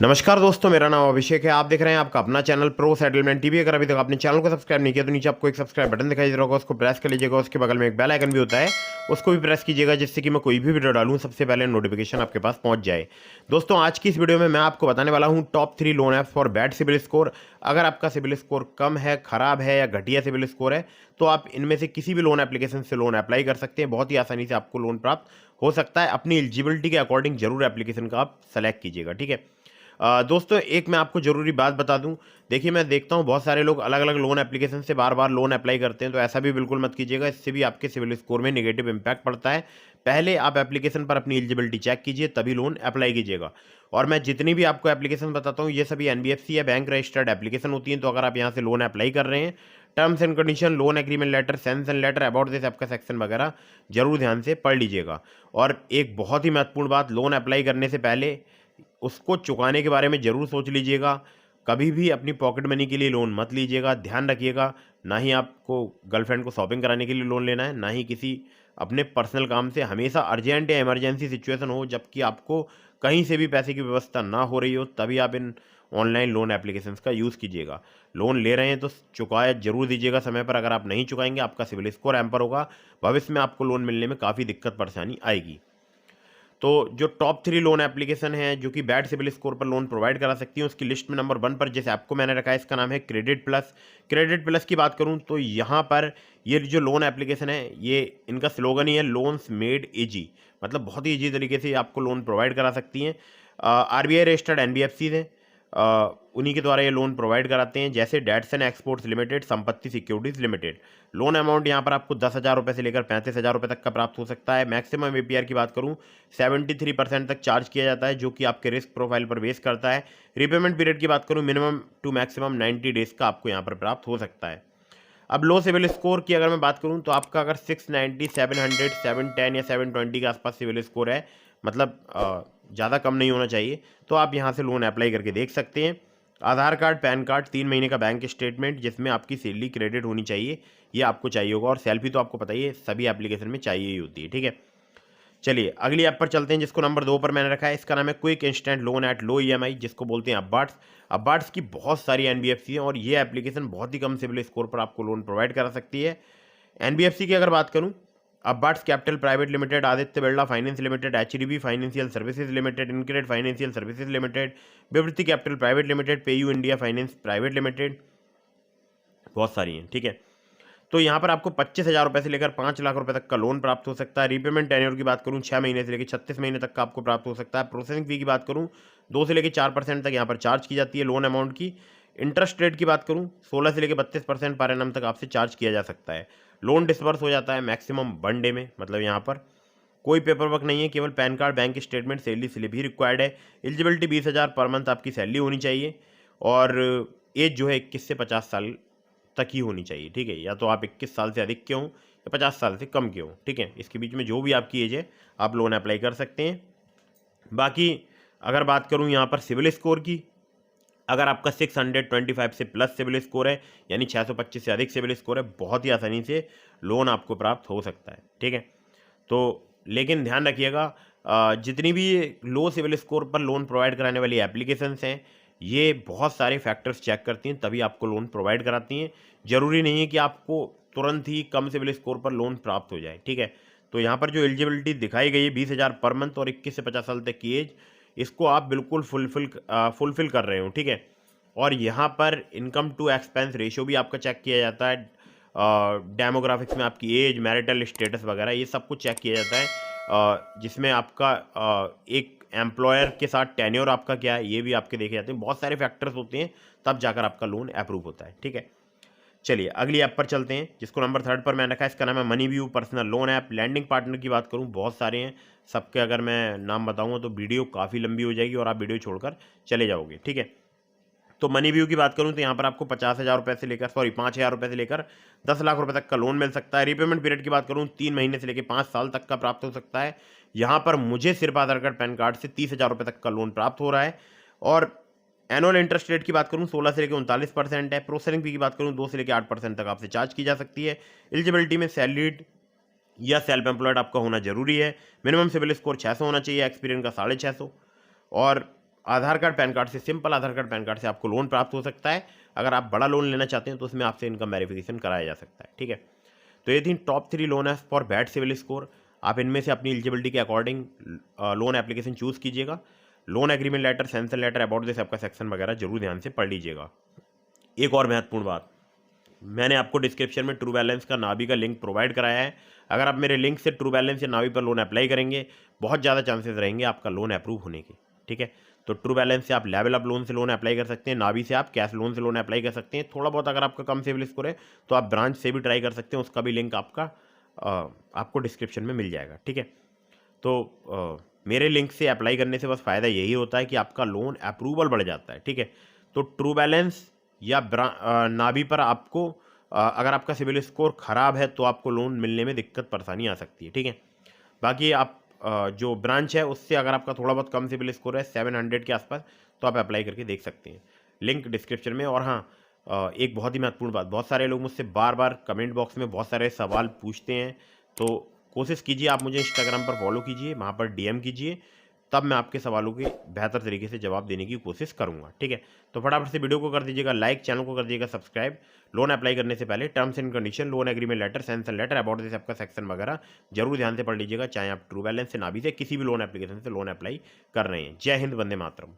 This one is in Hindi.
नमस्कार दोस्तों, मेरा नाम अभिषेक है। आप देख रहे हैं आपका अपना चैनल प्रो सेटलमेंट टीवी। अगर अभी तक आपने चैनल को सब्सक्राइब नहीं किया तो नीचे आपको एक सब्सक्राइब बटन दिखाई दे रहा होगा, उसको प्रेस कर लीजिएगा। उसके बगल में एक बेल आइकन भी होता है, उसको भी प्रेस कीजिएगा, जिससे कि मैं कोई भी वीडियो डालूं सबसे पहले नोटिफिकेशन आपके पास पहुंच जाए। दोस्तों, आज की इस वीडियो में मैं आपको बताने वाला हूँ top 3 loan apps for bad CIBIL score. अगर आपका सिबिल स्कोर कम है, खराब है या घटिया सिबिल स्कोर है तो आप इनमें से किसी भी लोन एप्लीकेशन से लोन अप्लाई कर सकते हैं। बहुत ही आसानी से आपको लोन प्राप्त हो सकता है। अपनी एलिजिबिलिटी के अकॉर्डिंग जरूर एप्लीकेशन का आप सेलेक्ट कीजिएगा, ठीक है। दोस्तों, एक मैं आपको ज़रूरी बात बता दूं। देखिए, मैं देखता हूं बहुत सारे लोग अलग अलग लोन एप्लीकेशन से बार बार लोन अप्लाई करते हैं, तो ऐसा भी बिल्कुल मत कीजिएगा। इससे भी आपके सिविल स्कोर में नेगेटिव इम्पैक्ट पड़ता है। पहले आप एप्लीकेशन पर अपनी एलिजिबिलिटी चेक कीजिए, तभी लोन अप्लाई कीजिएगा। और मैं जितनी भी आपको एप्लीकेशन बताता हूँ ये सभी एनबीएफसी या बैंक रजिस्टर्ड एप्लीकेशन होती हैं। तो अगर आप यहाँ से लोन अप्लाई कर रहे हैं, terms and condition, loan agreement letter, sanction letter, about this app का सेक्शन वगैरह जरूर ध्यान से पढ़ लीजिएगा। और एक बहुत ही महत्वपूर्ण बात, लोन अप्लाई करने से पहले उसको चुकाने के बारे में ज़रूर सोच लीजिएगा। कभी भी अपनी पॉकेट मनी के लिए लोन मत लीजिएगा। ध्यान रखिएगा, ना ही आपको गर्लफ्रेंड को शॉपिंग कराने के लिए लोन लेना है, ना ही किसी अपने पर्सनल काम से। हमेशा अर्जेंट या इमरजेंसी सिचुएशन हो, जबकि आपको कहीं से भी पैसे की व्यवस्था ना हो रही हो, तभी आप इन ऑनलाइन लोन एप्लीकेशंस का यूज़ कीजिएगा। लोन ले रहे हैं तो चुकाया जरूर दीजिएगा समय पर। अगर आप नहीं चुकाएंगे, आपका सिविल स्कोर हैम्पर होगा, भविष्य में आपको लोन मिलने में काफ़ी दिक्कत परेशानी आएगी। तो जो टॉप 3 लोन एप्लीकेशन है जो कि बैड सिबिल स्कोर पर लोन प्रोवाइड करा सकती है, उसकी लिस्ट में नंबर 1 पर जिस ऐप को मैंने रखा है, इसका नाम है क्रेडिट प्लस। क्रेडिट प्लस की बात करूं तो यहाँ पर ये जो लोन एप्लीकेशन है, ये इनका स्लोगन ही है लोन्स मेड इजी। मतलब बहुत ही ईजी तरीके से आपको लोन प्रोवाइड करा सकती हैं। आरबीआई रजिस्टर्ड एनबीएफसी है, उन्हीं के द्वारा ये लोन प्रोवाइड कराते हैं, जैसे डेट्सन एक्सपोर्ट्स लिमिटेड, संपत्ति सिक्योरिटीज लिमिटेड। लोन अमाउंट यहाँ पर आपको 10,000 रुपये से लेकर 35,000 रुपये तक का प्राप्त हो सकता है। मैक्सिमम एपीआर की बात करूँ 73% तक चार्ज किया जाता है, जो कि आपके रिस्क प्रोफाइल पर बेस करता है। रिपेमेंट पीरियड की बात करूँ मिनिमम टू मैक्सिमम 90 डेज का आपको यहाँ पर प्राप्त हो सकता है। अब लो सिविल स्कोर की अगर मैं बात करूं तो आपका अगर 690, 700, 710 या 720 के आसपास सिविल स्कोर है, मतलब ज़्यादा कम नहीं होना चाहिए, तो आप यहां से लोन अप्लाई करके देख सकते हैं। आधार कार्ड, पैन कार्ड, 3 महीने का बैंक स्टेटमेंट जिसमें आपकी सैलरी क्रेडिट होनी चाहिए, ये आपको चाहिए होगा। और सेल्फी तो आपको पता ही है, सभी एप्लीकेशन में चाहिए ही होती है, ठीक है। चलिए अगली ऐप पर चलते हैं, जिसको नंबर 2 पर मैंने रखा है। इसका नाम है quick instant loan at low EMI, जिसको बोलते हैं अबार्ट्स। अबार्ट्स की बहुत सारी एनबीएफसी हैं और ये एप्लीकेशन बहुत ही कम सिबिल स्कोर पर आपको लोन प्रोवाइड करा सकती है। एनबीएफसी की अगर बात करूं, अबार्ट्स capital private limited, Aditya Birla finance limited, HDB financial services limited, InCred financial services limited, Vivriti capital private limited, PayU India finance private limited, बहुत सारी हैं, ठीक है। तो यहाँ पर आपको 25,000 रुपये से लेकर 5 लाख रुपए तक का लोन प्राप्त हो सकता है। रीपेमेंट टेन्योर की बात करूँ 6 महीने से लेकर 36 महीने तक का आपको प्राप्त हो सकता है। प्रोसेसिंग फी की बात करूँ 2 से लेकर 4% तक यहाँ पर चार्ज की जाती है लोन अमाउंट की। इंटरेस्ट रेट की बात करूँ 16 से लेकर 32% पर एनम तक आपसे चार्ज किया जा सकता है। लोन डिसबर्स हो जाता है मैक्सिमम 1 डे में, मतलब यहाँ पर कोई पेपर वर्क नहीं है, केवल PAN card, bank statement, salary slip ही रिक्वायर्ड है। एलिजिबिलिटी 20,000 पर मंथ आपकी सैलरी होनी चाहिए। और एज जो है 21 से 50 साल तक ही होनी चाहिए, ठीक है। या तो आप 21 साल से अधिक के हों या 50 साल से कम के हों, ठीक है। इसके बीच में जो भी आपकी एज है आप लोन अप्लाई कर सकते हैं। बाकी अगर बात करूं यहाँ पर सिविल स्कोर की, अगर आपका 625 से प्लस सिविल स्कोर है, यानी 625 से अधिक सिविल स्कोर है, बहुत ही आसानी से लोन आपको प्राप्त हो सकता है, ठीक है। तो लेकिन ध्यान रखिएगा, जितनी भी लो सिविल स्कोर पर लोन प्रोवाइड कराने वाली एप्लीकेशंस हैं, ये बहुत सारे फैक्टर्स चेक करती हैं तभी आपको लोन प्रोवाइड कराती हैं। ज़रूरी नहीं है कि आपको तुरंत ही कम सिविल स्कोर पर लोन प्राप्त हो जाए, ठीक है। तो यहाँ पर जो एलिजिबिलिटी दिखाई गई है 20,000 पर मंथ और 21 से 50 साल तक की एज, इसको आप बिल्कुल फुलफिल कर रहे हो, ठीक है। और यहाँ पर इनकम टू एक्सपेंस रेशियो भी आपका चेक किया जाता है। डेमोग्राफिक्स में आपकी एज, मैरिटल स्टेटस वगैरह ये सब कुछ चेक किया जाता है, जिसमें आपका एक एम्प्लॉयर के साथ टेन्योर आपका क्या है, ये भी आपके देखे जाते हैं। बहुत सारे फैक्टर्स होते हैं, तब जाकर आपका लोन अप्रूव होता है, ठीक है। चलिए अगली ऐप पर चलते हैं, जिसको नंबर 3 पर मैंने रखा है। इसका नाम है money view personal loan app. Lending partner की बात करूं बहुत सारे हैं, सबके अगर मैं नाम बताऊंगा तो वीडियो काफ़ी लंबी हो जाएगी और आप वीडियो छोड़कर चले जाओगे, ठीक है। तो मनी व्यू की बात करूं तो यहाँ पर आपको 50,000 रुपये से लेकर 5,000 रुपये से लेकर 10 लाख रुपए तक का लोन मिल सकता है। रिपेमेंट पीरियड की बात करूं 3 महीने से लेकर 5 साल तक का प्राप्त हो सकता है। यहाँ पर मुझे सिर्फ आधार कार्ड, पैन कार्ड से 30,000 रुपये तक का लोन प्राप्त हो रहा है। और एनुअल इंटरेस्ट रेट की बात करूं 16 से लेकर 39% है। प्रोसेसिंग फी की बात करूं 2 से लेकर 8% तक आपसे चार्ज की जा सकती है। एलिजिबिलिटी में सैलरीड या सेल्फ एम्प्लॉयड आपका होना जरूरी है। मिनिमम सिविल स्कोर 600 होना चाहिए, एक्सपीरियंस का 650। और आधार कार्ड पैन कार्ड से, सिंपल आधार कार्ड पैन कार्ड से आपको लोन प्राप्त हो सकता है। अगर आप बड़ा लोन लेना चाहते हैं तो उसमें आपसे इनकम वेरिफिकेशन कराया जा सकता है, ठीक है। तो ये थी टॉप 3 लोन है फॉर बैड सिविल स्कोर। आप इनमें से अपनी एलिजिबिलिटी के अकॉर्डिंग लोन एप्लीकेशन चूज़ कीजिएगा। Loan agreement letter, sanction letter, about this आपका सेक्शन वगैरह जरूर ध्यान से पढ़ लीजिएगा। एक और महत्वपूर्ण बात, मैंने आपको डिस्क्रिप्शन में ट्रू बैलेंस का नावी का लिंक प्रोवाइड कराया है। अगर आप मेरे लिंक से ट्रू बैलेंस या नावी पर लोन अप्लाई करेंगे, बहुत ज़्यादा चांसेस रहेंगे आपका लोन अप्रूव होने के, ठीक है। तो ट्रू बैलेंस से आप लेवल अप लोन से लोन अप्लाई कर सकते हैं, नावी से आप कैश लोन से लोन अप्लाई कर सकते हैं। थोड़ा बहुत अगर आपका कम सिविल स्कोर है तो आप ब्रांच से भी ट्राई कर सकते हैं, उसका भी लिंक आपको डिस्क्रिप्शन में मिल जाएगा, ठीक है। तो मेरे लिंक से अप्लाई करने से बस फ़ायदा यही होता है कि आपका लोन अप्रूवल बढ़ जाता है, ठीक है। तो ट्रू बैलेंस या नावी पर आपको अगर आपका सिविल स्कोर ख़राब है तो आपको लोन मिलने में दिक्कत परेशानी आ सकती है, ठीक है। बाकी आप जो ब्रांच है उससे अगर आपका थोड़ा बहुत कम सिविल स्कोर है 700 के आसपास, तो आप अप्लाई करके देख सकते हैं, लिंक डिस्क्रिप्शन में। और हाँ, एक बहुत ही महत्वपूर्ण बात, बहुत सारे लोग मुझसे बार बार कमेंट बॉक्स में बहुत सारे सवाल पूछते हैं, तो कोशिश कीजिए आप मुझे इंस्टाग्राम पर फॉलो कीजिए, वहाँ पर डीएम कीजिए, तब मैं आपके सवालों के बेहतर तरीके से जवाब देने की कोशिश करूंगा, ठीक है। तो फटाफट से वीडियो को कर दीजिएगा लाइक, चैनल को कर दीजिएगा सब्सक्राइब। लोन अप्लाई करने से पहले terms and condition, loan agreement letter, sanction letter, about this आपका सेक्शन वगैरह जरूर ध्यान से पढ़ लीजिएगा, चाहे आप ट्रू बैलेंस से, नावी से, किसी भी लोन एप्लीकेशन से लोन अप्लाई कर रहे हैं। जय हिंद, वंदे मातरम।